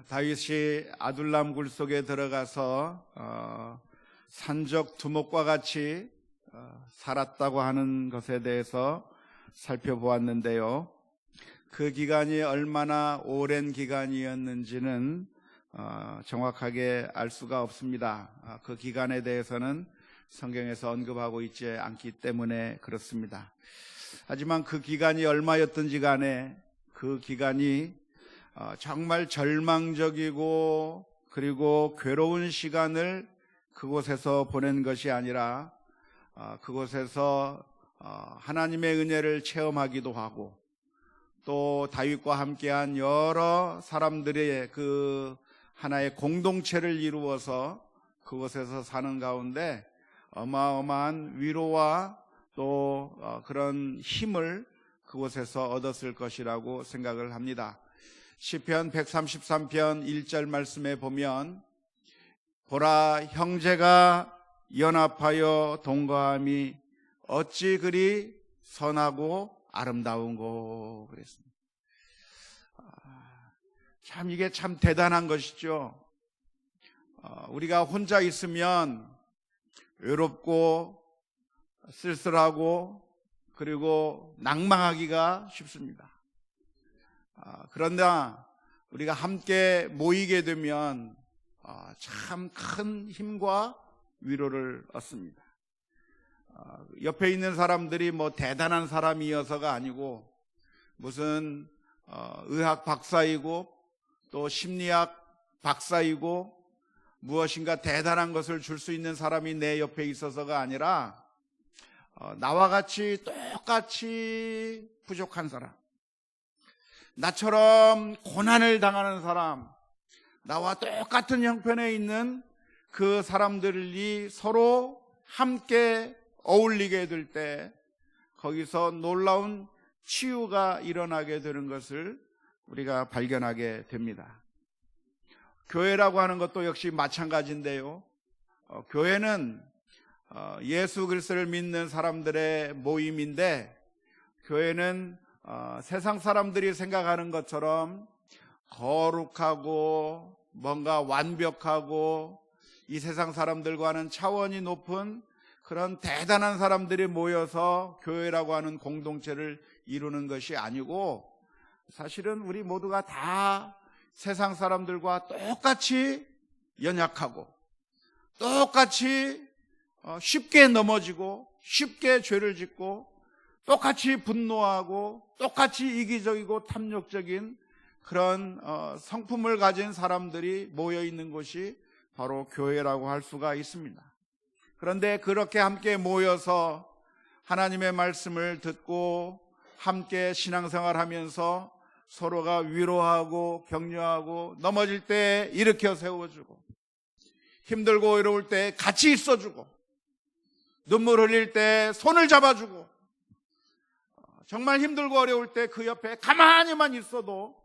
다윗이 아둘람 굴 속에 들어가서 산적 두목과 같이 살았다고 하는 것에 대해서 살펴보았는데요. 그 기간이 얼마나 오랜 기간이었는지는 정확하게 알 수가 없습니다. 그 기간에 대해서는 성경에서 언급하고 있지 않기 때문에 그렇습니다. 하지만 그 기간이 얼마였든지 간에 그 기간이 정말 절망적이고 그리고 괴로운 시간을 그곳에서 보낸 것이 아니라 그곳에서 하나님의 은혜를 체험하기도 하고 또 다윗과 함께한 여러 사람들의 그 하나의 공동체를 이루어서 그곳에서 사는 가운데 어마어마한 위로와 또 그런 힘을 그곳에서 얻었을 것이라고 생각을 합니다. 시편 133편 1절 말씀에 보면 보라 형제가 연합하여 동거함이 어찌 그리 선하고 아름다운고 그랬습니다. 참 이게 참 대단한 것이죠. 우리가 혼자 있으면 외롭고 쓸쓸하고 그리고 낭망하기가 쉽습니다. 그러나 우리가 함께 모이게 되면 참 큰 힘과 위로를 얻습니다. 옆에 있는 사람들이 뭐 대단한 사람이어서가 아니고 무슨 의학 박사이고 또 심리학 박사이고 무엇인가 대단한 것을 줄 수 있는 사람이 내 옆에 있어서가 아니라 나와 같이 똑같이 부족한 사람, 나처럼 고난을 당하는 사람, 나와 똑같은 형편에 있는 그 사람들이 서로 함께 어울리게 될 때 거기서 놀라운 치유가 일어나게 되는 것을 우리가 발견하게 됩니다. 교회라고 하는 것도 역시 마찬가지인데요. 교회는 예수 그리스도를 믿는 사람들의 모임인데 교회는 세상 사람들이 생각하는 것처럼 거룩하고 뭔가 완벽하고 이 세상 사람들과는 차원이 높은 그런 대단한 사람들이 모여서 교회라고 하는 공동체를 이루는 것이 아니고 사실은 우리 모두가 다 세상 사람들과 똑같이 연약하고 똑같이 쉽게 넘어지고 쉽게 죄를 짓고 똑같이 분노하고 똑같이 이기적이고 탐욕적인 그런 성품을 가진 사람들이 모여있는 곳이 바로 교회라고 할 수가 있습니다. 그런데 그렇게 함께 모여서 하나님의 말씀을 듣고 함께 신앙생활하면서 서로가 위로하고 격려하고 넘어질 때 일으켜 세워주고 힘들고 어려울 때 같이 있어주고 눈물 흘릴 때 손을 잡아주고 정말 힘들고 어려울 때 그 옆에 가만히만 있어도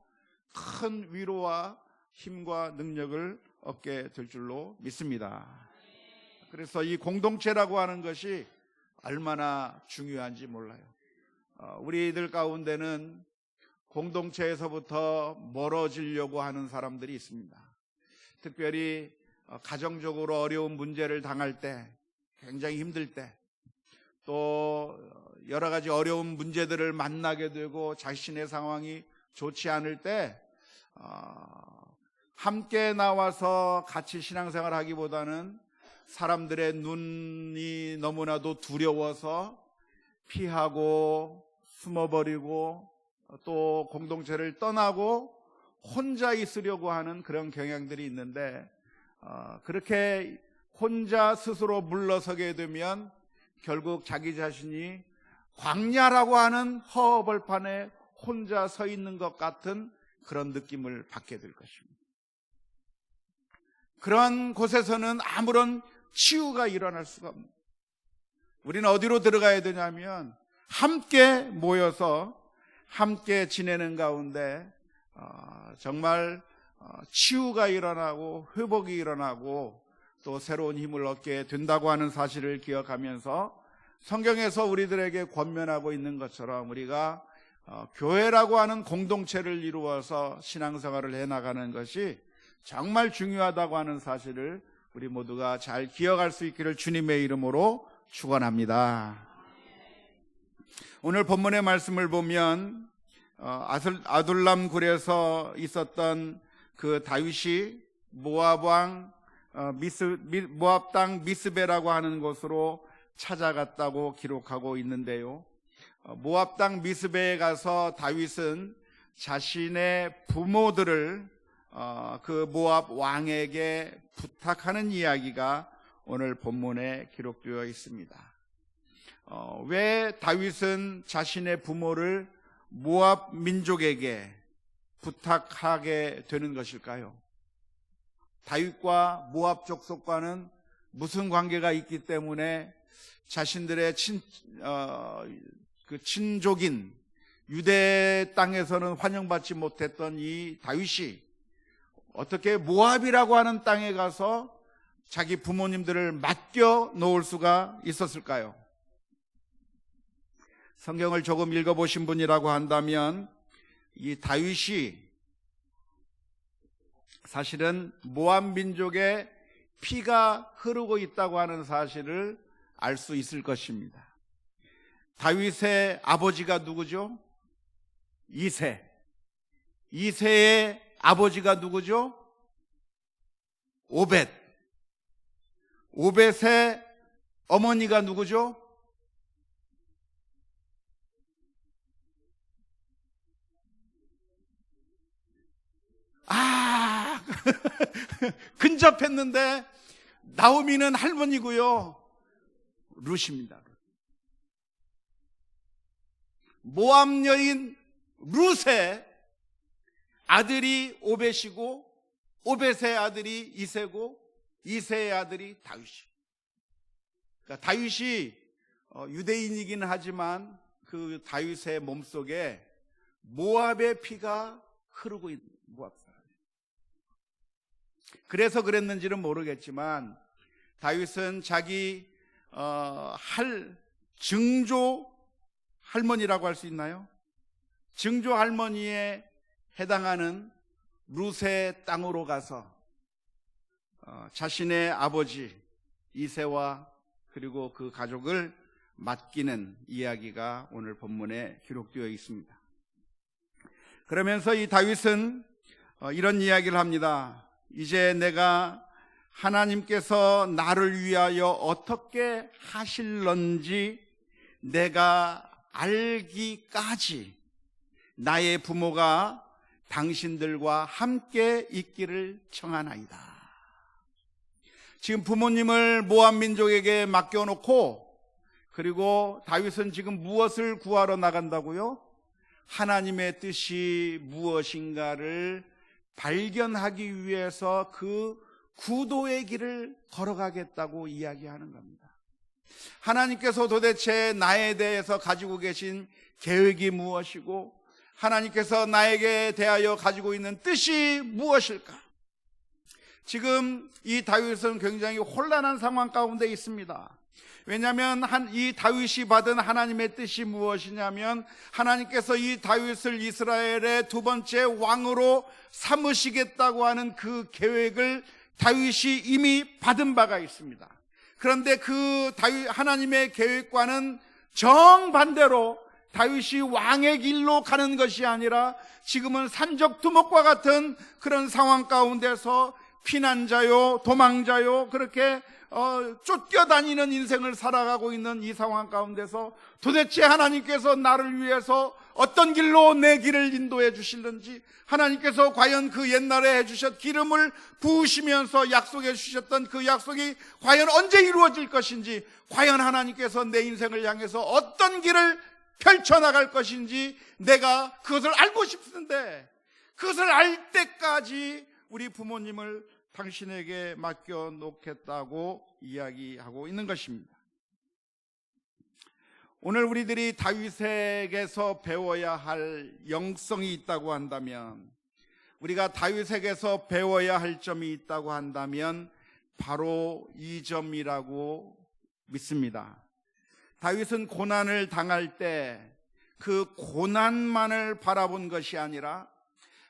큰 위로와 힘과 능력을 얻게 될 줄로 믿습니다. 그래서 이 공동체라고 하는 것이 얼마나 중요한지 몰라요. 우리들 가운데는 공동체에서부터 멀어지려고 하는 사람들이 있습니다. 특별히 가정적으로 어려운 문제를 당할 때, 굉장히 힘들 때, 또 여러 가지 어려운 문제들을 만나게 되고 자신의 상황이 좋지 않을 때 함께 나와서 같이 신앙생활 하기보다는 사람들의 눈이 너무나도 두려워서 피하고 숨어버리고 또 공동체를 떠나고 혼자 있으려고 하는 그런 경향들이 있는데 그렇게 혼자 스스로 물러서게 되면 결국 자기 자신이 광야라고 하는 허허벌판에 혼자 서 있는 것 같은 그런 느낌을 받게 될 것입니다. 그런 곳에서는 아무런 치유가 일어날 수가 없습니다. 우리는 어디로 들어가야 되냐면 함께 모여서 함께 지내는 가운데 정말 치유가 일어나고 회복이 일어나고 또 새로운 힘을 얻게 된다고 하는 사실을 기억하면서 성경에서 우리들에게 권면하고 있는 것처럼 우리가 교회라고 하는 공동체를 이루어서 신앙생활을 해나가는 것이 정말 중요하다고 하는 사실을 우리 모두가 잘 기억할 수 있기를 주님의 이름으로 축원합니다. 오늘 본문의 말씀을 보면 아둘람 굴에서 있었던 그 다윗이 모압 땅 미스베라고 하는 곳으로 찾아갔다고 기록하고 있는데요. 모압 땅 미스베에 가서 다윗은 자신의 부모들을 그 모압 왕에게 부탁하는 이야기가 오늘 본문에 기록되어 있습니다. 왜 다윗은 자신의 부모를 모압 민족에게 부탁하게 되는 것일까요? 다윗과 모압 족속과는 무슨 관계가 있기 때문에 자신들의 친족인 유대 땅에서는 환영받지 못했던 이 다윗이 어떻게 모압이라고 하는 땅에 가서 자기 부모님들을 맡겨 놓을 수가 있었을까요? 성경을 조금 읽어보신 분이라고 한다면 이 다윗이 사실은 모압 민족의 피가 흐르고 있다고 하는 사실을 알 수 있을 것입니다. 다윗의 아버지가 누구죠? 이새. 이새의 아버지가 누구죠? 오벳. 오벳의 어머니가 누구죠? 근접했는데 나오미는 할머니고요. 룻입니다. 모압 여인 룻의 아들이 오벳이고 오벳의 아들이 이새고 이새의 아들이 다윗이. 그러니까 다윗이 유대인이긴 하지만 그 다윗의 몸속에 모압의 피가 흐르고 있는 모압 사람. 그래서 그랬는지는 모르겠지만 다윗은 자기 증조 할머니라고 할 수 있나요? 증조 할머니에 해당하는 룻의 땅으로 가서 자신의 아버지 이새와 그리고 그 가족을 맡기는 이야기가 오늘 본문에 기록되어 있습니다. 그러면서 이 다윗은 이런 이야기를 합니다. 이제 내가 하나님께서 나를 위하여 어떻게 하실런지 내가 알기까지 나의 부모가 당신들과 함께 있기를 청하나이다. 지금 부모님을 모압 민족에게 맡겨놓고 그리고 다윗은 지금 무엇을 구하러 나간다고요? 하나님의 뜻이 무엇인가를 발견하기 위해서 그 구도의 길을 걸어가겠다고 이야기하는 겁니다. 하나님께서 도대체 나에 대해서 가지고 계신 계획이 무엇이고 하나님께서 나에게 대하여 가지고 있는 뜻이 무엇일까? 지금 이 다윗은 굉장히 혼란한 상황 가운데 있습니다. 왜냐하면 이 다윗이 받은 하나님의 뜻이 무엇이냐면 하나님께서 이 다윗을 이스라엘의 두 번째 왕으로 삼으시겠다고 하는 그 계획을 다윗이 이미 받은 바가 있습니다. 그런데 그 하나님의 계획과는 정반대로 다윗이 왕의 길로 가는 것이 아니라 지금은 산적두목과 같은 그런 상황 가운데서 피난자요 도망자요 그렇게 쫓겨다니는 인생을 살아가고 있는 이 상황 가운데서 도대체 하나님께서 나를 위해서 어떤 길로 내 길을 인도해 주실는지, 하나님께서 과연 그 옛날에 해주셨 기름을 부으시면서 약속해 주셨던 그 약속이 과연 언제 이루어질 것인지, 과연 하나님께서 내 인생을 향해서 어떤 길을 펼쳐나갈 것인지 내가 그것을 알고 싶은데, 그것을 알 때까지 우리 부모님을 당신에게 맡겨놓겠다고 이야기하고 있는 것입니다. 오늘 우리들이 다윗에게서 배워야 할 영성이 있다고 한다면, 우리가 다윗에게서 배워야 할 점이 있다고 한다면 바로 이 점이라고 믿습니다. 다윗은 고난을 당할 때 그 고난만을 바라본 것이 아니라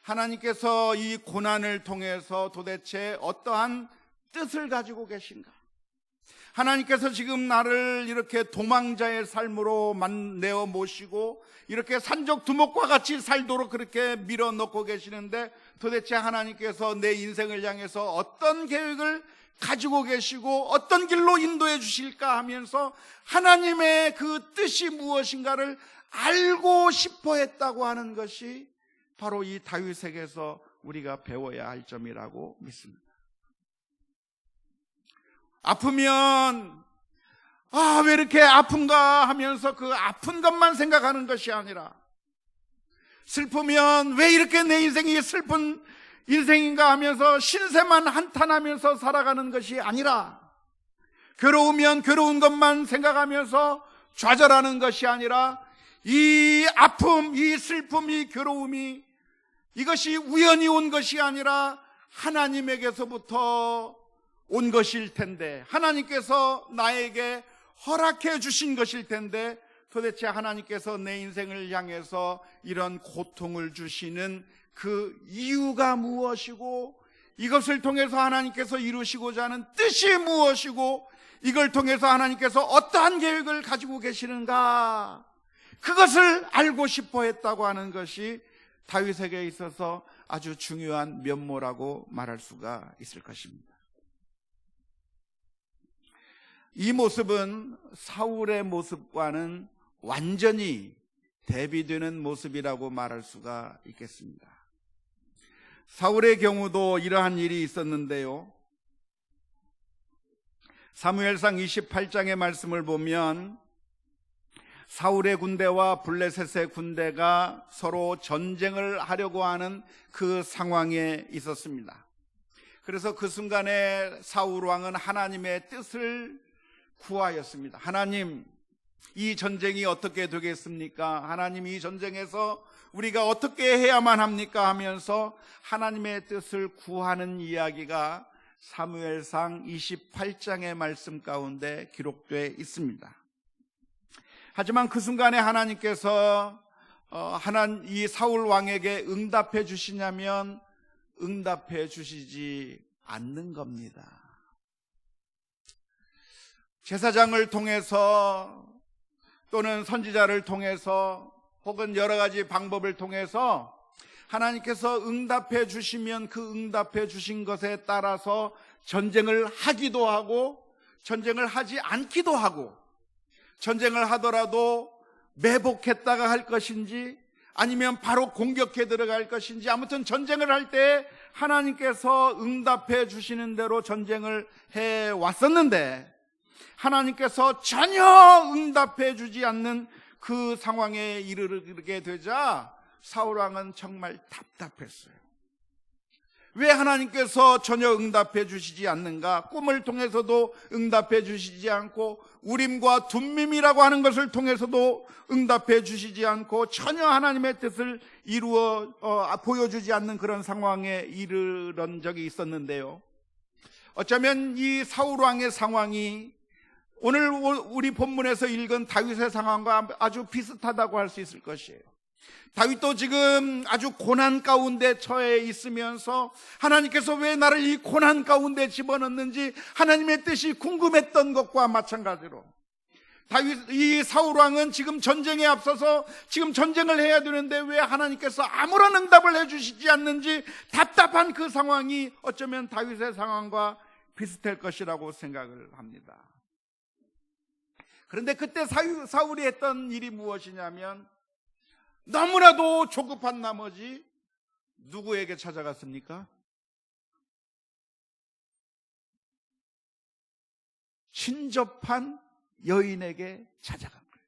하나님께서 이 고난을 통해서 도대체 어떠한 뜻을 가지고 계신가? 하나님께서 지금 나를 이렇게 도망자의 삶으로 내어 모시고 이렇게 산적 두목과 같이 살도록 그렇게 밀어넣고 계시는데, 도대체 하나님께서 내 인생을 향해서 어떤 계획을 가지고 계시고 어떤 길로 인도해 주실까 하면서 하나님의 그 뜻이 무엇인가를 알고 싶어 했다고 하는 것이 바로 이 다윗에게서 우리가 배워야 할 점이라고 믿습니다. 아프면 왜 이렇게 아픈가 하면서 그 아픈 것만 생각하는 것이 아니라, 슬프면 왜 이렇게 내 인생이 슬픈 인생인가 하면서 신세만 한탄하면서 살아가는 것이 아니라, 괴로우면 괴로운 것만 생각하면서 좌절하는 것이 아니라, 이 아픔, 이 슬픔, 이 괴로움이 이것이 우연히 온 것이 아니라 하나님에게서부터 온 것일 텐데, 하나님께서 나에게 허락해 주신 것일 텐데, 도대체 하나님께서 내 인생을 향해서 이런 고통을 주시는 그 이유가 무엇이고, 이것을 통해서 하나님께서 이루시고자 하는 뜻이 무엇이고, 이걸 통해서 하나님께서 어떠한 계획을 가지고 계시는가, 그것을 알고 싶어 했다고 하는 것이 다윗에게 있어서 아주 중요한 면모라고 말할 수가 있을 것입니다. 이 모습은 사울의 모습과는 완전히 대비되는 모습이라고 말할 수가 있겠습니다. 사울의 경우도 이러한 일이 있었는데요, 사무엘상 28장의 말씀을 보면 사울의 군대와 블레셋의 군대가 서로 전쟁을 하려고 하는 그 상황에 있었습니다. 그래서 그 순간에 사울 왕은 하나님의 뜻을 구하였습니다. 하나님, 이 전쟁이 어떻게 되겠습니까? 하나님, 이 전쟁에서 우리가 어떻게 해야만 합니까? 하면서 하나님의 뜻을 구하는 이야기가 사무엘상 28장의 말씀 가운데 기록되어 있습니다. 하지만 그 순간에 하나님께서 이 사울 왕에게 응답해 주시냐면 응답해 주시지 않는 겁니다. 제사장을 통해서 또는 선지자를 통해서 혹은 여러 가지 방법을 통해서 하나님께서 응답해 주시면 그 응답해 주신 것에 따라서 전쟁을 하기도 하고 전쟁을 하지 않기도 하고, 전쟁을 하더라도 매복했다가 할 것인지 아니면 바로 공격해 들어갈 것인지, 아무튼 전쟁을 할 때 하나님께서 응답해 주시는 대로 전쟁을 해 왔었는데, 하나님께서 전혀 응답해 주지 않는 그 상황에 이르게 되자 사울 왕은 정말 답답했어요. 왜 하나님께서 전혀 응답해 주시지 않는가? 꿈을 통해서도 응답해 주시지 않고, 우림과 둠밈이라고 하는 것을 통해서도 응답해 주시지 않고, 전혀 하나님의 뜻을 보여주지 않는 그런 상황에 이르는 적이 있었는데요, 어쩌면 이 사울 왕의 상황이 오늘 우리 본문에서 읽은 다윗의 상황과 아주 비슷하다고 할 수 있을 것이에요. 다윗도 지금 아주 고난 가운데 처해 있으면서 하나님께서 왜 나를 이 고난 가운데 집어넣는지 하나님의 뜻이 궁금했던 것과 마찬가지로, 이 사울 왕은 지금 전쟁에 앞서서 지금 전쟁을 해야 되는데 왜 하나님께서 아무런 응답을 해주시지 않는지 답답한 그 상황이 어쩌면 다윗의 상황과 비슷할 것이라고 생각을 합니다. 그런데 그때 사울이 했던 일이 무엇이냐면, 너무나도 조급한 나머지 누구에게 찾아갔습니까? 신접한 여인에게 찾아간 거예요.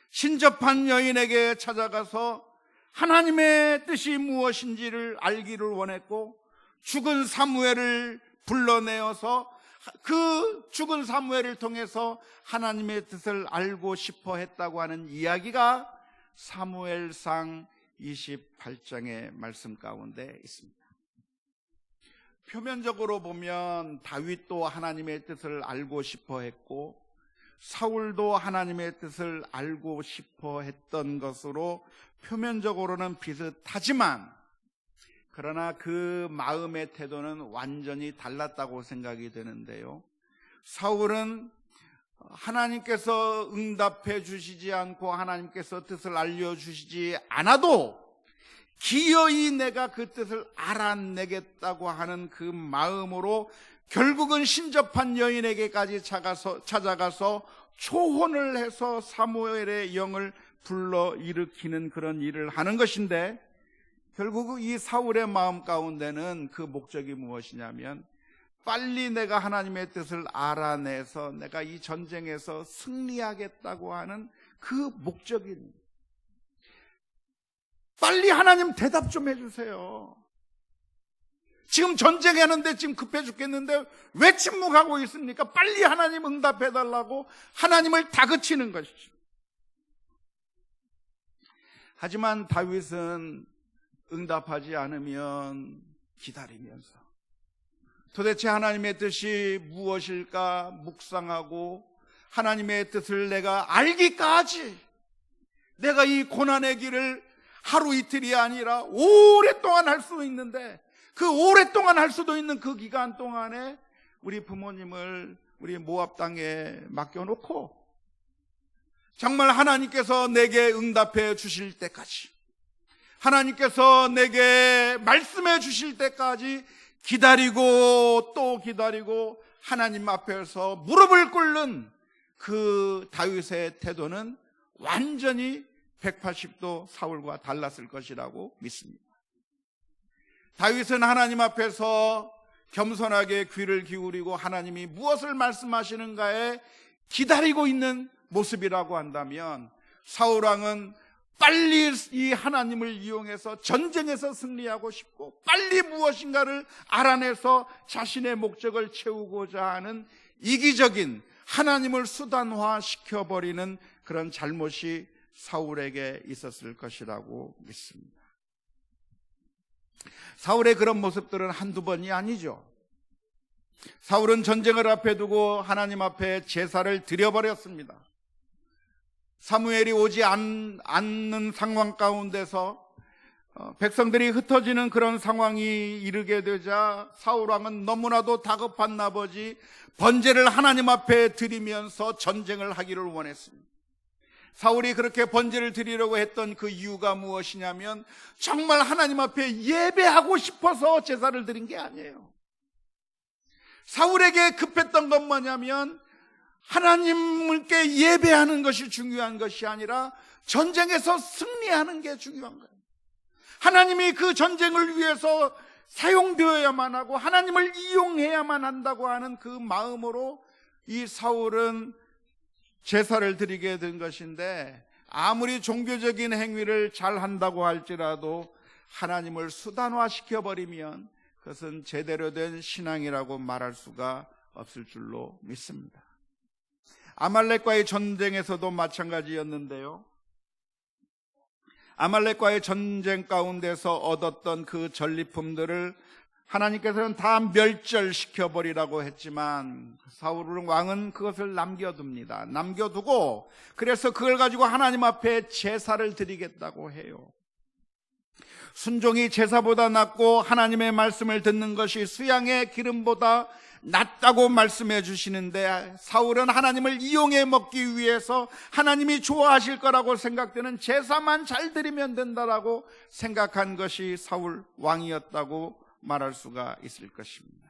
신접한 여인에게 찾아가서 하나님의 뜻이 무엇인지를 알기를 원했고, 죽은 사무엘을 불러내어서 그 죽은 사무엘을 통해서 하나님의 뜻을 알고 싶어 했다고 하는 이야기가 사무엘상 28장의 말씀 가운데 있습니다. 표면적으로 보면 다윗도 하나님의 뜻을 알고 싶어 했고, 사울도 하나님의 뜻을 알고 싶어 했던 것으로 표면적으로는 비슷하지만, 그러나 그 마음의 태도는 완전히 달랐다고 생각이 되는데요. 사울은 하나님께서 응답해 주시지 않고 하나님께서 뜻을 알려주시지 않아도 기어이 내가 그 뜻을 알아내겠다고 하는 그 마음으로 결국은 신접한 여인에게까지 찾아가서 초혼을 해서 사무엘의 영을 불러 일으키는 그런 일을 하는 것인데, 결국 이 사울의 마음 가운데는 그 목적이 무엇이냐면, 빨리 내가 하나님의 뜻을 알아내서 내가 이 전쟁에서 승리하겠다고 하는 그 목적입니다. 빨리 하나님 대답 좀 해주세요. 지금 전쟁하는데 지금 급해 죽겠는데 왜 침묵하고 있습니까? 빨리 하나님 응답해달라고 하나님을 다그치는 것이죠. 하지만 다윗은 응답하지 않으면 기다리면서 도대체 하나님의 뜻이 무엇일까 묵상하고, 하나님의 뜻을 내가 알기까지 내가 이 고난의 길을 하루 이틀이 아니라 오랫동안 할 수 있는데, 그 오랫동안 할 수도 있는 그 기간 동안에 우리 부모님을 우리 모압 땅에 맡겨놓고 정말 하나님께서 내게 응답해 주실 때까지, 하나님께서 내게 말씀해 주실 때까지 기다리고 또 기다리고 하나님 앞에서 무릎을 꿇는 그 다윗의 태도는 완전히 180도 사울과 달랐을 것이라고 믿습니다. 다윗은 하나님 앞에서 겸손하게 귀를 기울이고 하나님이 무엇을 말씀하시는가에 기다리고 있는 모습이라고 한다면, 사울 왕은 빨리 이 하나님을 이용해서 전쟁에서 승리하고 싶고 빨리 무엇인가를 알아내서 자신의 목적을 채우고자 하는 이기적인, 하나님을 수단화시켜버리는 그런 잘못이 사울에게 있었을 것이라고 믿습니다. 사울의 그런 모습들은 한두 번이 아니죠. 사울은 전쟁을 앞에 두고 하나님 앞에 제사를 드려버렸습니다. 사무엘이 오지 않는 상황 가운데서 백성들이 흩어지는 그런 상황이 이르게 되자 사울 왕은 너무나도 다급한 나머지 번제를 하나님 앞에 드리면서 전쟁을 하기를 원했습니다. 사울이 그렇게 번제를 드리려고 했던 그 이유가 무엇이냐면, 정말 하나님 앞에 예배하고 싶어서 제사를 드린 게 아니에요. 사울에게 급했던 건 뭐냐면, 하나님께 예배하는 것이 중요한 것이 아니라 전쟁에서 승리하는 게 중요한 거예요. 하나님이 그 전쟁을 위해서 사용되어야만 하고 하나님을 이용해야만 한다고 하는 그 마음으로 이 사울은 제사를 드리게 된 것인데, 아무리 종교적인 행위를 잘 한다고 할지라도 하나님을 수단화시켜버리면 그것은 제대로 된 신앙이라고 말할 수가 없을 줄로 믿습니다. 아말렉과의 전쟁에서도 마찬가지였는데요. 아말렉과의 전쟁 가운데서 얻었던 그 전리품들을 하나님께서는 다 멸절시켜버리라고 했지만 사울 왕은 그것을 남겨둡니다. 남겨두고 그래서 그걸 가지고 하나님 앞에 제사를 드리겠다고 해요. 순종이 제사보다 낫고 하나님의 말씀을 듣는 것이 수양의 기름보다 낫다고 말씀해 주시는데, 사울은 하나님을 이용해 먹기 위해서 하나님이 좋아하실 거라고 생각되는 제사만 잘 드리면 된다라고 생각한 것이 사울 왕이었다고 말할 수가 있을 것입니다.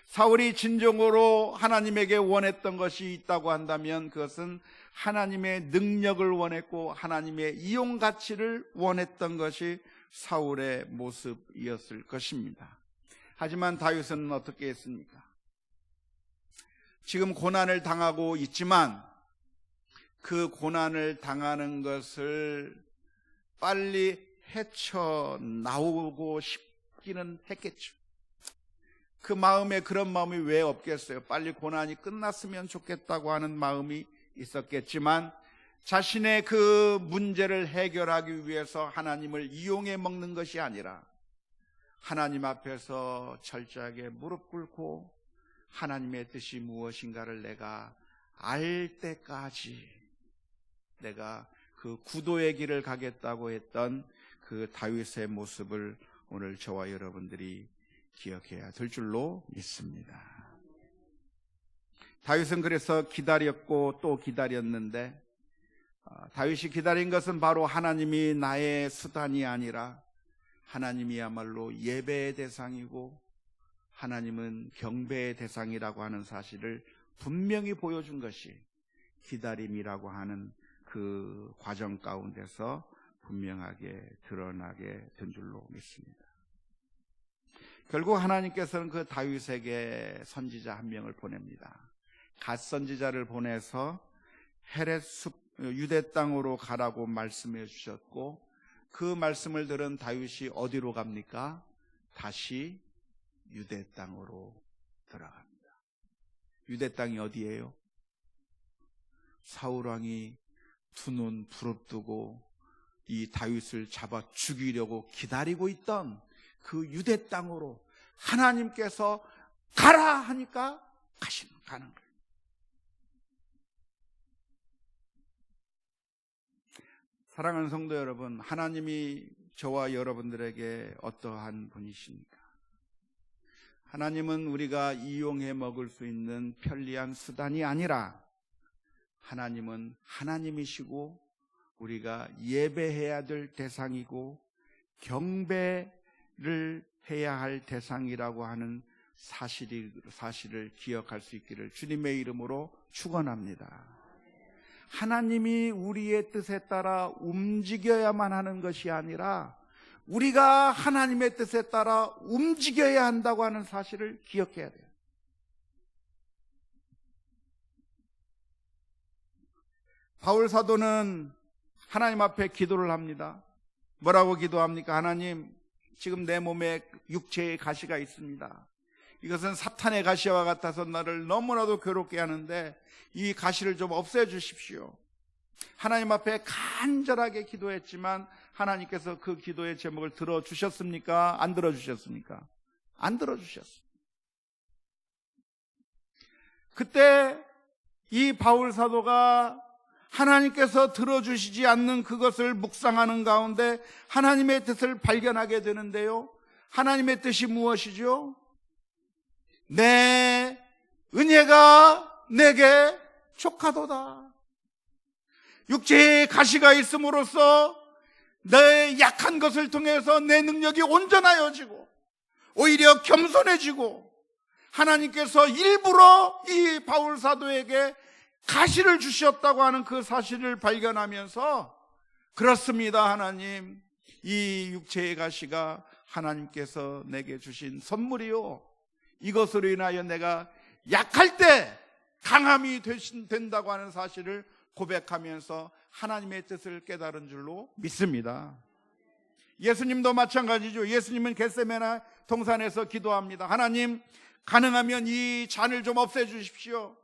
사울이 진정으로 하나님에게 원했던 것이 있다고 한다면 그것은 하나님의 능력을 원했고 하나님의 이용 가치를 원했던 것이 사울의 모습이었을 것입니다. 하지만 다윗은 어떻게 했습니까? 지금 고난을 당하고 있지만 그 고난을 당하는 것을 빨리 헤쳐나오고 싶기는 했겠죠. 그 마음에 그런 마음이 왜 없겠어요? 빨리 고난이 끝났으면 좋겠다고 하는 마음이 있었겠지만 자신의 그 문제를 해결하기 위해서 하나님을 이용해 먹는 것이 아니라 하나님 앞에서 철저하게 무릎 꿇고 하나님의 뜻이 무엇인가를 내가 알 때까지 내가 그 구도의 길을 가겠다고 했던 그 다윗의 모습을 오늘 저와 여러분들이 기억해야 될 줄로 믿습니다. 다윗은 그래서 기다렸고 또 기다렸는데, 다윗이 기다린 것은 바로 하나님이 나의 수단이 아니라 하나님이야말로 예배의 대상이고 하나님은 경배의 대상이라고 하는 사실을 분명히 보여준 것이 기다림이라고 하는 그 과정 가운데서 분명하게 드러나게 된 줄로 믿습니다. 결국 하나님께서는 그 다윗에게 선지자 한 명을 보냅니다. 갓 선지자를 보내서 헤렛 숲 유대 땅으로 가라고 말씀해 주셨고, 그 말씀을 들은 다윗이 어디로 갑니까? 다시 유대 땅으로 들어갑니다. 유대 땅이 어디예요? 사울 왕이 두 눈 부릅뜨고 이 다윗을 잡아 죽이려고 기다리고 있던 그 유대 땅으로 하나님께서 가라 하니까 가는 거예요. 사랑하는 성도 여러분, 하나님이 저와 여러분들에게 어떠한 분이십니까? 하나님은 우리가 이용해 먹을 수 있는 편리한 수단이 아니라 하나님은 하나님이시고 우리가 예배해야 될 대상이고 경배를 해야 할 대상이라고 하는 사실을 기억할 수 있기를 주님의 이름으로 축원합니다. 하나님이 우리의 뜻에 따라 움직여야만 하는 것이 아니라 우리가 하나님의 뜻에 따라 움직여야 한다고 하는 사실을 기억해야 돼요. 바울 사도는 하나님 앞에 기도를 합니다. 뭐라고 기도합니까? 하나님, 지금 내 몸에 육체의 가시가 있습니다. 이것은 사탄의 가시와 같아서 나를 너무나도 괴롭게 하는데 이 가시를 좀 없애주십시오. 하나님 앞에 간절하게 기도했지만 하나님께서 그 기도의 제목을 들어주셨습니까? 안 들어주셨습니까? 안 들어주셨습니다. 그때 이 바울 사도가 하나님께서 들어주시지 않는 그것을 묵상하는 가운데 하나님의 뜻을 발견하게 되는데요, 하나님의 뜻이 무엇이죠? 내 은혜가 내게 족하도다. 육체에 가시가 있음으로써 내 약한 것을 통해서 내 능력이 온전하여지고 오히려 겸손해지고 하나님께서 일부러 이 바울 사도에게 가시를 주셨다고 하는 그 사실을 발견하면서, 그렇습니다 하나님, 이 육체의 가시가 하나님께서 내게 주신 선물이요, 이것으로 인하여 내가 약할 때 강함이 된다고 하는 사실을 고백하면서 하나님의 뜻을 깨달은 줄로 믿습니다. 예수님도 마찬가지죠. 예수님은 겟세마네 동산에서 기도합니다. 하나님, 가능하면 이 잔을 좀 없애주십시오.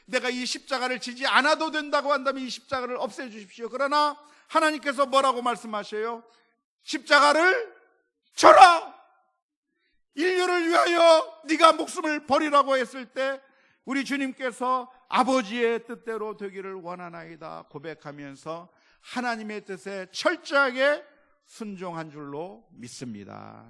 내가 이 십자가를 지지 않아도 된다고 한다면 이 십자가를 없애주십시오. 그러나 하나님께서 뭐라고 말씀하셔요? 십자가를 져라! 인류를 위하여 네가 목숨을 버리라고 했을 때 우리 주님께서 아버지의 뜻대로 되기를 원하나이다 고백하면서 하나님의 뜻에 철저하게 순종한 줄로 믿습니다.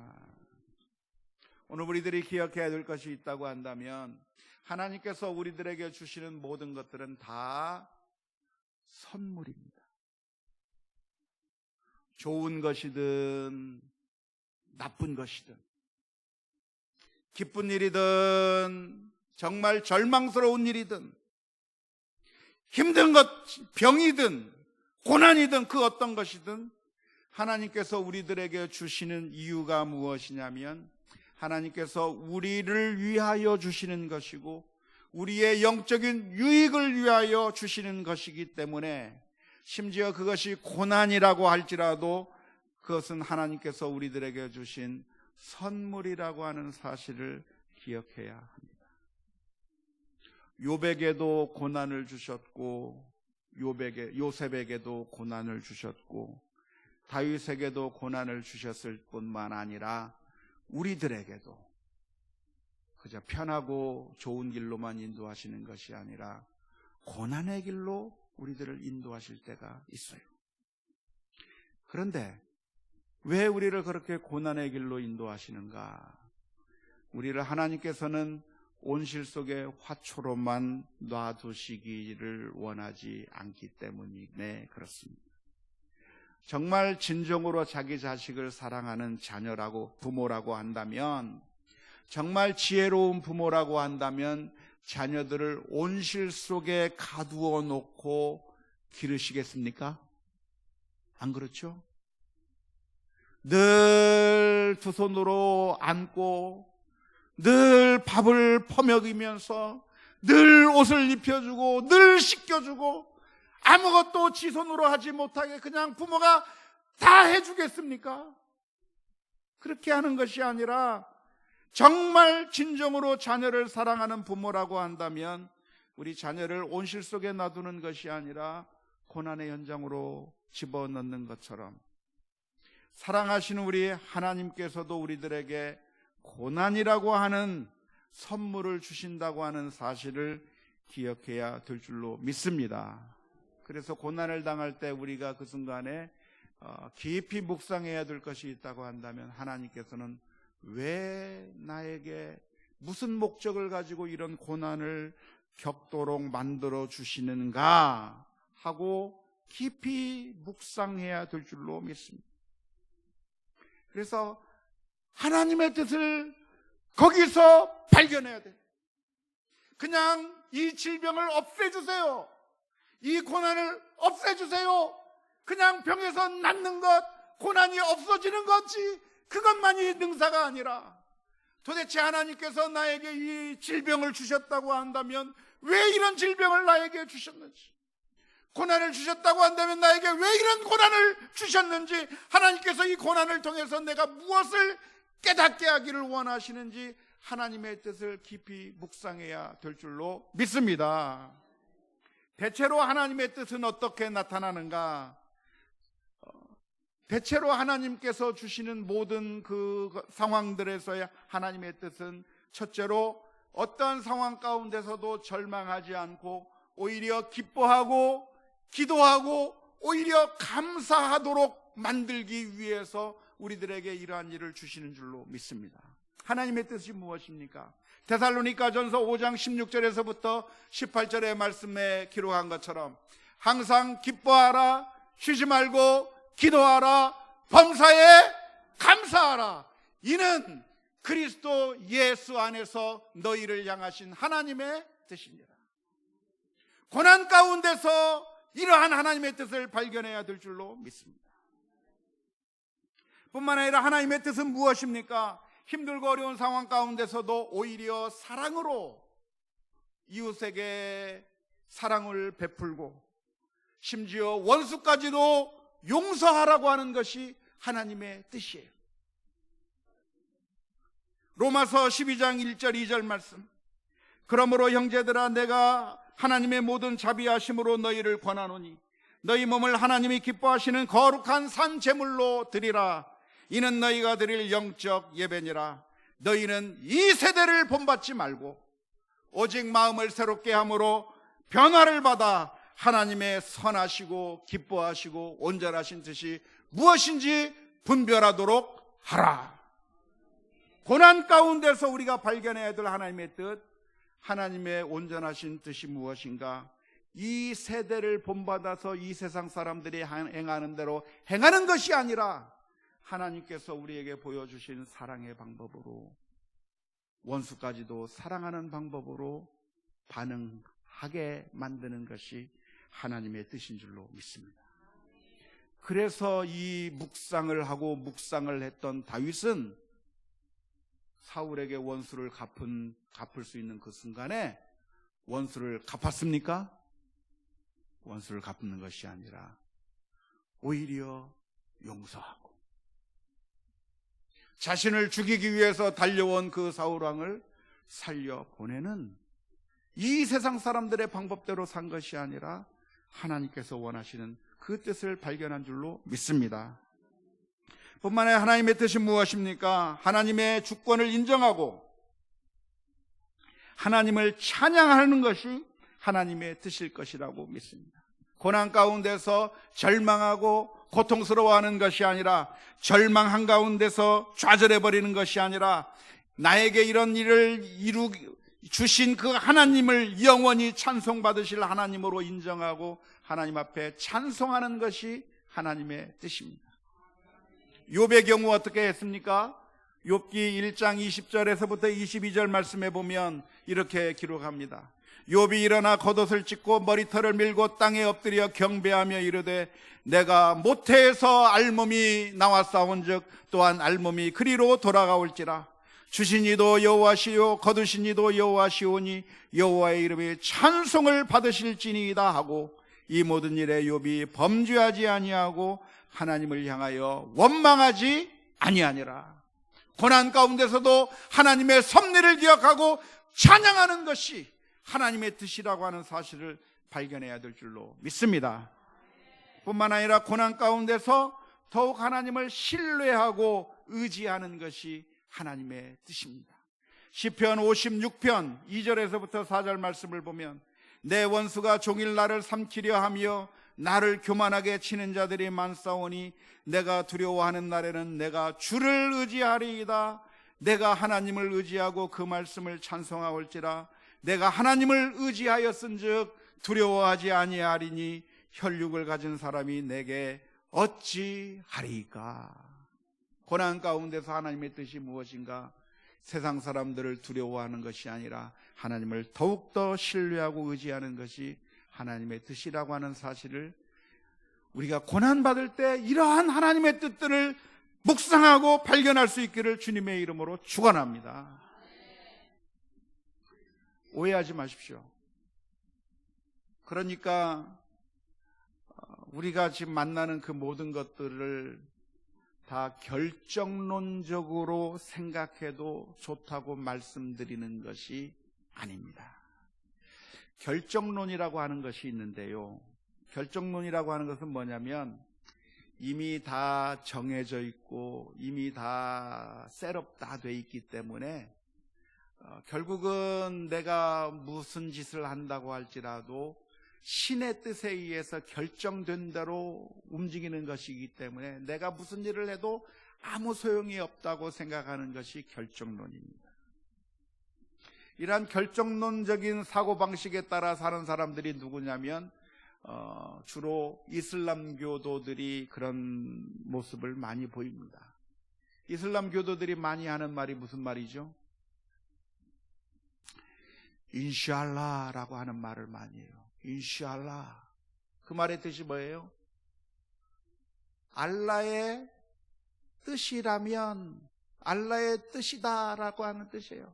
오늘 우리들이 기억해야 될 것이 있다고 한다면, 하나님께서 우리들에게 주시는 모든 것들은 다 선물입니다. 좋은 것이든 나쁜 것이든, 기쁜 일이든 정말 절망스러운 일이든, 힘든 것, 병이든 고난이든 그 어떤 것이든 하나님께서 우리들에게 주시는 이유가 무엇이냐면, 하나님께서 우리를 위하여 주시는 것이고 우리의 영적인 유익을 위하여 주시는 것이기 때문에, 심지어 그것이 고난이라고 할지라도 그것은 하나님께서 우리들에게 주신 선물이라고 하는 사실을 기억해야 합니다. 욥에게도 고난을 주셨고 요셉에게도 고난을 주셨고 다윗에게도 고난을 주셨을 뿐만 아니라 우리들에게도 그저 편하고 좋은 길로만 인도하시는 것이 아니라 고난의 길로 우리들을 인도하실 때가 있어요. 그런데 왜 우리를 그렇게 고난의 길로 인도하시는가? 우리를 하나님께서는 온실 속의 화초로만 놔두시기를 원하지 않기 때문이네, 그렇습니다. 정말 진정으로 자기 자식을 사랑하는 자녀라고, 부모라고 한다면, 정말 지혜로운 부모라고 한다면 자녀들을 온실 속에 가두어 놓고 기르시겠습니까? 안 그렇죠? 늘 두 손으로 안고 늘 밥을 퍼먹이면서 늘 옷을 입혀주고 늘 씻겨주고 아무것도 지 손으로 하지 못하게 그냥 부모가 다 해주겠습니까? 그렇게 하는 것이 아니라 정말 진정으로 자녀를 사랑하는 부모라고 한다면 우리 자녀를 온실 속에 놔두는 것이 아니라 고난의 현장으로 집어넣는 것처럼 사랑하시는 우리 하나님께서도 우리들에게 고난이라고 하는 선물을 주신다고 하는 사실을 기억해야 될 줄로 믿습니다. 그래서 고난을 당할 때 우리가 그 순간에 깊이 묵상해야 될 것이 있다고 한다면 하나님께서는 왜 나에게 무슨 목적을 가지고 이런 고난을 겪도록 만들어 주시는가 하고 깊이 묵상해야 될 줄로 믿습니다. 그래서 하나님의 뜻을 거기서 발견해야 돼요. 그냥 이 질병을 없애주세요, 이 고난을 없애주세요, 그냥 병에서 낫는 것, 고난이 없어지는 거지, 그것만이 능사가 아니라 도대체 하나님께서 나에게 이 질병을 주셨다고 한다면 왜 이런 질병을 나에게 주셨는지, 고난을 주셨다고 한다면 나에게 왜 이런 고난을 주셨는지, 하나님께서 이 고난을 통해서 내가 무엇을 깨닫게 하기를 원하시는지 하나님의 뜻을 깊이 묵상해야 될 줄로 믿습니다. 대체로 하나님의 뜻은 어떻게 나타나는가? 대체로 하나님께서 주시는 모든 그 상황들에서의 하나님의 뜻은 첫째로 어떠한 상황 가운데서도 절망하지 않고 오히려 기뻐하고 기도하고 오히려 감사하도록 만들기 위해서 우리들에게 이러한 일을 주시는 줄로 믿습니다. 하나님의 뜻이 무엇입니까? 데살로니가전서 5장 16절에서부터 18절의 말씀에 기록한 것처럼 항상 기뻐하라, 쉬지 말고 기도하라, 범사에 감사하라, 이는 그리스도 예수 안에서 너희를 향하신 하나님의 뜻입니다. 고난 가운데서 이러한 하나님의 뜻을 발견해야 될 줄로 믿습니다. 뿐만 아니라 하나님의 뜻은 무엇입니까? 힘들고 어려운 상황 가운데서도 오히려 사랑으로 이웃에게 사랑을 베풀고 심지어 원수까지도 용서하라고 하는 것이 하나님의 뜻이에요. 로마서 12장 1절 2절 말씀, 그러므로 형제들아 내가 하나님의 모든 자비하심으로 너희를 권하노니 너희 몸을 하나님이 기뻐하시는 거룩한 산 제물로 드리라. 이는 너희가 드릴 영적 예배니라. 너희는 이 세대를 본받지 말고 오직 마음을 새롭게 함으로 변화를 받아 하나님의 선하시고 기뻐하시고 온전하신 뜻이 무엇인지 분별하도록 하라. 고난 가운데서 우리가 발견해야 될 하나님의 뜻, 하나님의 온전하신 뜻이 무엇인가? 이 세대를 본받아서 이 세상 사람들이 행하는 대로 행하는 것이 아니라 하나님께서 우리에게 보여주신 사랑의 방법으로 원수까지도 사랑하는 방법으로 반응하게 만드는 것이 하나님의 뜻인 줄로 믿습니다. 그래서 이 묵상을 하고 묵상을 했던 다윗은 사울에게 원수를 갚을 수 있는 그 순간에 원수를 갚았습니까? 원수를 갚는 것이 아니라 오히려 용서하고 자신을 죽이기 위해서 달려온 그 사울왕을 살려보내는, 이 세상 사람들의 방법대로 산 것이 아니라 하나님께서 원하시는 그 뜻을 발견한 줄로 믿습니다. 뿐만 아니라 하나님의 뜻이 무엇입니까? 하나님의 주권을 인정하고 하나님을 찬양하는 것이 하나님의 뜻일 것이라고 믿습니다. 고난 가운데서 절망하고 고통스러워하는 것이 아니라, 절망한 가운데서 좌절해버리는 것이 아니라, 나에게 이런 일을 주신 그 하나님을 영원히 찬송받으실 하나님으로 인정하고 하나님 앞에 찬송하는 것이 하나님의 뜻입니다. 욥의 경우 어떻게 했습니까? 욥기 1장 20절에서부터 22절 말씀에 보면 이렇게 기록합니다. 욥이 일어나 겉옷을 찢고 머리털을 밀고 땅에 엎드려 경배하며 이르되, 내가 모태에서 알몸이 나왔사온즉 또한 알몸이 그리로 돌아가올지라. 주신 이도 여호와시요 거두신 이도 여호와시오니 여호와의 이름에 찬송을 받으실지니이다 하고, 이 모든 일에 욥이 범죄하지 아니하고 하나님을 향하여 원망하지 아니하니라. 고난 가운데서도 하나님의 섭리를 기억하고 찬양하는 것이 하나님의 뜻이라고 하는 사실을 발견해야 될 줄로 믿습니다. 뿐만 아니라 고난 가운데서 더욱 하나님을 신뢰하고 의지하는 것이 하나님의 뜻입니다. 시편 56편 2절에서부터 4절 말씀을 보면, 내 원수가 종일 나를 삼키려 하며 나를 교만하게 치는 자들이 많사오니 내가 두려워하는 날에는 내가 주를 의지하리이다. 내가 하나님을 의지하고 그 말씀을 찬송하올지라. 내가 하나님을 의지하였은즉 두려워하지 아니하리니 혈육을 가진 사람이 내게 어찌하리까. 고난 가운데서 하나님의 뜻이 무엇인가? 세상 사람들을 두려워하는 것이 아니라 하나님을 더욱더 신뢰하고 의지하는 것이 하나님의 뜻이라고 하는 사실을 우리가 고난받을 때 이러한 하나님의 뜻들을 묵상하고 발견할 수 있기를 주님의 이름으로 축원합니다. 오해하지 마십시오. 그러니까 우리가 지금 만나는 그 모든 것들을 다 결정론적으로 생각해도 좋다고 말씀드리는 것이 아닙니다. 결정론이라고 하는 것이 있는데요, 결정론이라고 하는 것은 뭐냐면 이미 다 정해져 있고 이미 다 셋업 다 돼 있기 때문에 결국은 내가 무슨 짓을 한다고 할지라도 신의 뜻에 의해서 결정된 대로 움직이는 것이기 때문에 내가 무슨 일을 해도 아무 소용이 없다고 생각하는 것이 결정론입니다. 이러한 결정론적인 사고방식에 따라 사는 사람들이 누구냐면 주로 이슬람 교도들이 그런 모습을 많이 보입니다. 이슬람 교도들이 많이 하는 말이 무슨 말이죠? 인샬라라고 하는 말을 많이 해요. 인샬라. 그 말의 뜻이 뭐예요? 알라의 뜻이라면 알라의 뜻이다라고 하는 뜻이에요.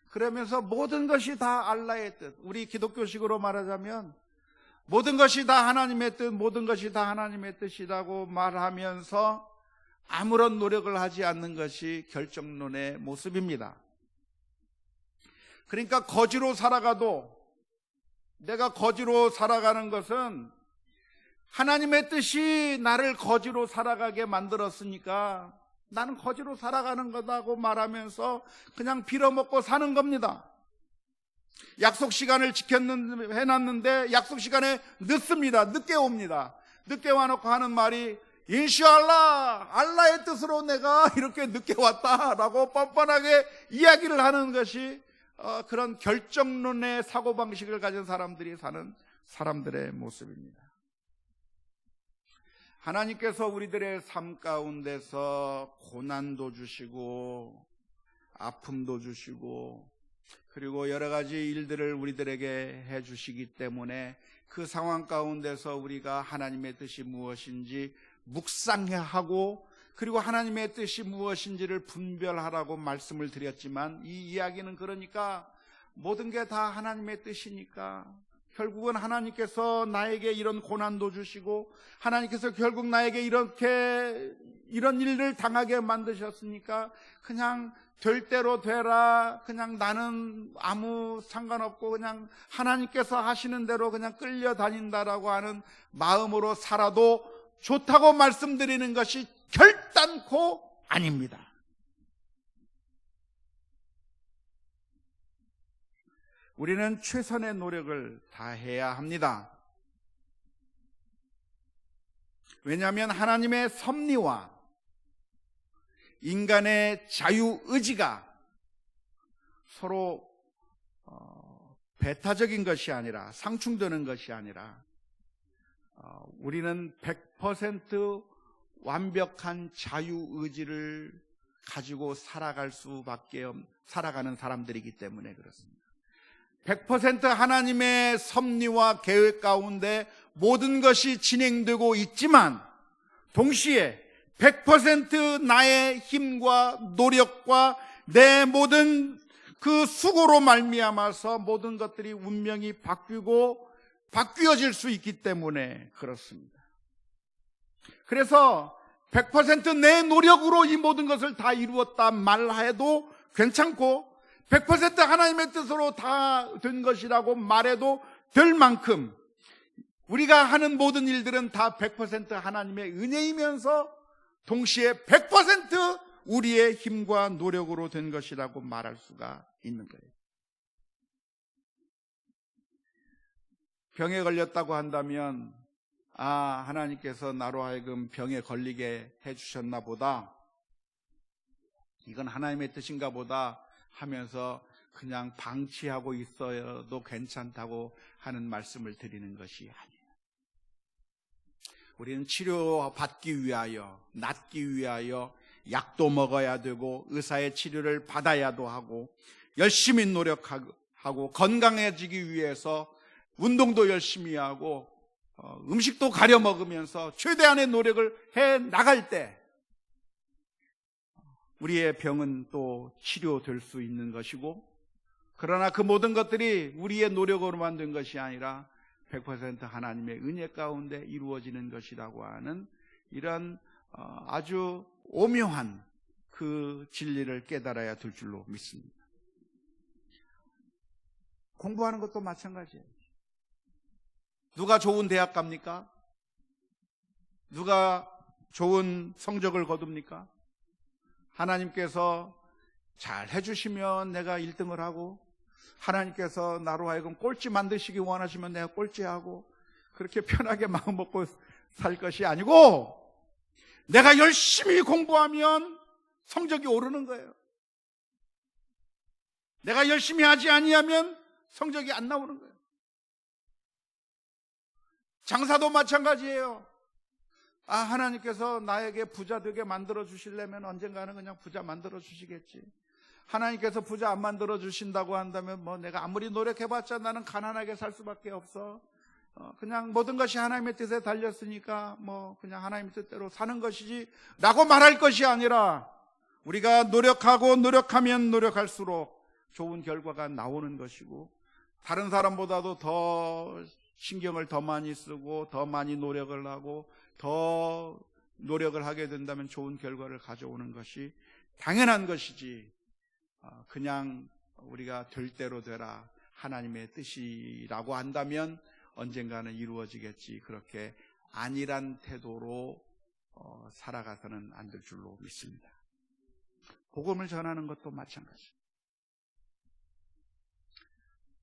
그러면서 모든 것이 다 알라의 뜻, 우리 기독교식으로 말하자면 모든 것이 다 하나님의 뜻, 모든 것이 다 하나님의 뜻이라고 말하면서 아무런 노력을 하지 않는 것이 결정론의 모습입니다. 그러니까 거지로 살아가도, 내가 거지로 살아가는 것은 하나님의 뜻이 나를 거지로 살아가게 만들었으니까 나는 거지로 살아가는 거다고 말하면서 그냥 빌어먹고 사는 겁니다. 약속 시간을 해놨는데 약속 시간에 늦습니다. 늦게 옵니다. 늦게 와놓고 하는 말이 인샬라, 알라의 뜻으로 내가 이렇게 늦게 왔다라고 뻔뻔하게 이야기를 하는 것이 그런 결정론의 사고방식을 가진 사람들이 사는 사람들의 모습입니다. 하나님께서 우리들의 삶 가운데서 고난도 주시고 아픔도 주시고 그리고 여러 가지 일들을 우리들에게 해주시기 때문에 그 상황 가운데서 우리가 하나님의 뜻이 무엇인지 묵상하고 그리고 하나님의 뜻이 무엇인지를 분별하라고 말씀을 드렸지만, 이 이야기는 그러니까 모든 게 다 하나님의 뜻이니까 결국은 하나님께서 나에게 이런 고난도 주시고 하나님께서 결국 나에게 이런 일을 당하게 만드셨으니까 그냥 될 대로 되라, 그냥 나는 아무 상관없고 그냥 하나님께서 하시는 대로 그냥 끌려다닌다라고 하는 마음으로 살아도 좋다고 말씀드리는 것이 결단코 아닙니다. 우리는 최선의 노력을 다해야 합니다. 왜냐하면 하나님의 섭리와 인간의 자유의지가 서로 배타적인 것이 아니라, 상충되는 것이 아니라, 우리는 100% 완벽한 자유의지를 가지고 살아가는 사람들이기 때문에 그렇습니다. 100% 하나님의 섭리와 계획 가운데 모든 것이 진행되고 있지만, 동시에 100% 나의 힘과 노력과 내 모든 그 수고로 말미암아서 모든 것들이 운명이 바뀌어질 수 있기 때문에 그렇습니다. 그래서 100% 내 노력으로 이 모든 것을 다 이루었다 말해도 괜찮고, 100% 하나님의 뜻으로 다 된 것이라고 말해도 될 만큼 우리가 하는 모든 일들은 다 100% 하나님의 은혜이면서 동시에 100% 우리의 힘과 노력으로 된 것이라고 말할 수가 있는 거예요. 병에 걸렸다고 한다면, 하나님께서 나로 하여금 병에 걸리게 해주셨나 보다, 이건 하나님의 뜻인가 보다 하면서 그냥 방치하고 있어도 괜찮다고 하는 말씀을 드리는 것이 아니에요. 우리는 치료받기 위하여, 낫기 위하여 약도 먹어야 되고 의사의 치료를 받아야도 하고 열심히 노력하고 건강해지기 위해서 운동도 열심히 하고 음식도 가려 먹으면서 최대한의 노력을 해 나갈 때 우리의 병은 또 치료될 수 있는 것이고, 그러나 그 모든 것들이 우리의 노력으로만 된 것이 아니라 100% 하나님의 은혜 가운데 이루어지는 것이라고 하는 이런 아주 오묘한 그 진리를 깨달아야 될 줄로 믿습니다. 공부하는 것도 마찬가지예요. 누가 좋은 대학 갑니까? 누가 좋은 성적을 거둡니까? 하나님께서 잘 해주시면 내가 1등을 하고, 하나님께서 나로 하여금 꼴찌 만드시기 원하시면 내가 꼴찌하고, 그렇게 편하게 마음 먹고 살 것이 아니고, 내가 열심히 공부하면 성적이 오르는 거예요. 내가 열심히 하지 아니하면 성적이 안 나오는 거예요. 장사도 마찬가지예요. 하나님께서 나에게 부자 되게 만들어 주시려면 언젠가는 그냥 부자 만들어 주시겠지. 하나님께서 부자 안 만들어 주신다고 한다면 내가 아무리 노력해봤자 나는 가난하게 살 수밖에 없어. 그냥 모든 것이 하나님의 뜻에 달렸으니까 그냥 하나님의 뜻대로 사는 것이지 라고 말할 것이 아니라, 우리가 노력하면 노력할수록 좋은 결과가 나오는 것이고, 다른 사람보다도 더 신경을 더 많이 쓰고 더 많이 노력을 하고 더 노력을 하게 된다면 좋은 결과를 가져오는 것이 당연한 것이지, 그냥 우리가 될 대로 되라 하나님의 뜻이라고 한다면 언젠가는 이루어지겠지, 그렇게 안일한 태도로 살아가서는 안 될 줄로 믿습니다. 복음을 전하는 것도 마찬가지.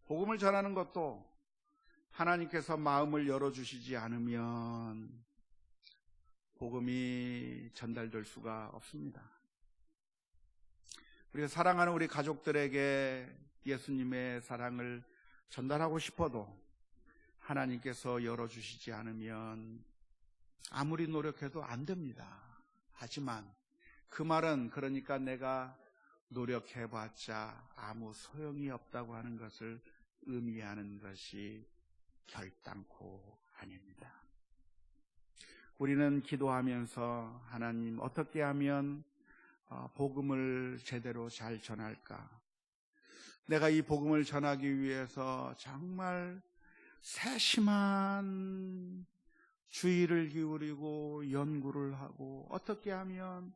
복음을 전하는 것도 하나님께서 마음을 열어주시지 않으면 복음이 전달될 수가 없습니다. 우리가 사랑하는 우리 가족들에게 예수님의 사랑을 전달하고 싶어도 하나님께서 열어주시지 않으면 아무리 노력해도 안 됩니다. 하지만 그 말은, 그러니까 내가 노력해봤자 아무 소용이 없다고 하는 것을 의미하는 것이 결단코 아닙니다. 우리는 기도하면서 하나님, 어떻게 하면 복음을 제대로 잘 전할까? 내가 이 복음을 전하기 위해서 정말 세심한 주의를 기울이고 연구를 하고, 어떻게 하면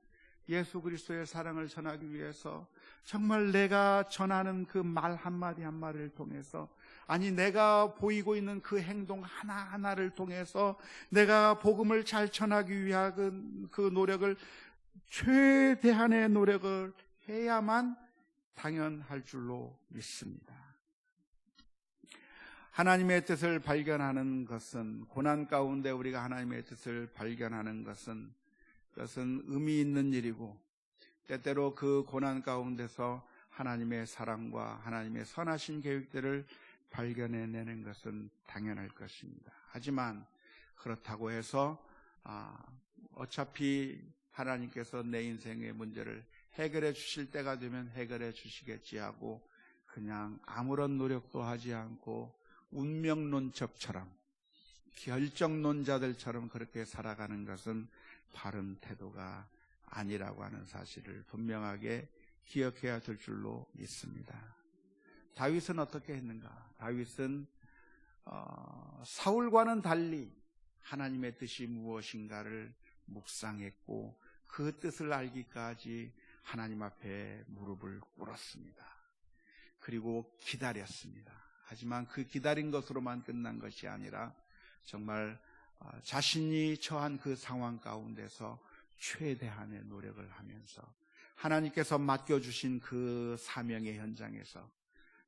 예수 그리스도의 사랑을 전하기 위해서 정말 내가 전하는 그 말 한마디 한마디를 통해서, 아니 내가 보이고 있는 그 행동 하나하나를 통해서 내가 복음을 잘 전하기 위한 그 노력을, 최대한의 노력을 해야만 당연할 줄로 믿습니다. 하나님의 뜻을 발견하는 것은, 고난 가운데 우리가 하나님의 뜻을 발견하는 것은, 그것은 의미 있는 일이고, 때때로 그 고난 가운데서 하나님의 사랑과 하나님의 선하신 계획들을 발견해내는 것은 당연할 것입니다. 하지만 그렇다고 해서 어차피 하나님께서 내 인생의 문제를 해결해 주실 때가 되면 해결해 주시겠지 하고 그냥 아무런 노력도 하지 않고 운명론적처럼, 결정론자들처럼 그렇게 살아가는 것은 바른 태도가 아니라고 하는 사실을 분명하게 기억해야 될 줄로 믿습니다. 다윗은 어떻게 했는가? 다윗은 사울과는 달리 하나님의 뜻이 무엇인가를 묵상했고 그 뜻을 알기까지 하나님 앞에 무릎을 꿇었습니다. 그리고 기다렸습니다. 하지만 그 기다린 것으로만 끝난 것이 아니라 정말 자신이 처한 그 상황 가운데서 최대한의 노력을 하면서 하나님께서 맡겨주신 그 사명의 현장에서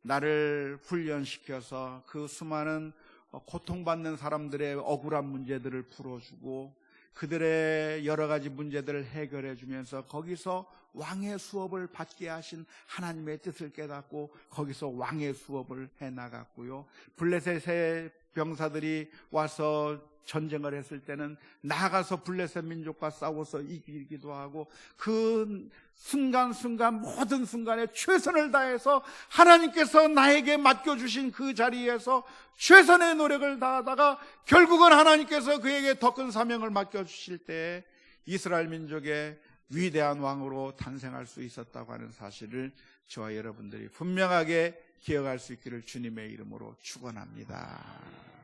나를 훈련시켜서 그 수많은 고통받는 사람들의 억울한 문제들을 풀어주고 그들의 여러 가지 문제들을 해결해 주면서 거기서 왕의 수업을 받게 하신 하나님의 뜻을 깨닫고 거기서 왕의 수업을 해나갔고요. 블레셋의 병사들이 와서 전쟁을 했을 때는 나가서 블레셋 민족과 싸워서 이기기도 하고 그 순간순간 모든 순간에 최선을 다해서 하나님께서 나에게 맡겨주신 그 자리에서 최선의 노력을 다하다가 결국은 하나님께서 그에게 더 큰 사명을 맡겨주실 때 이스라엘 민족의 위대한 왕으로 탄생할 수 있었다고 하는 사실을 저와 여러분들이 분명하게 기억할 수 있기를 주님의 이름으로 축원합니다.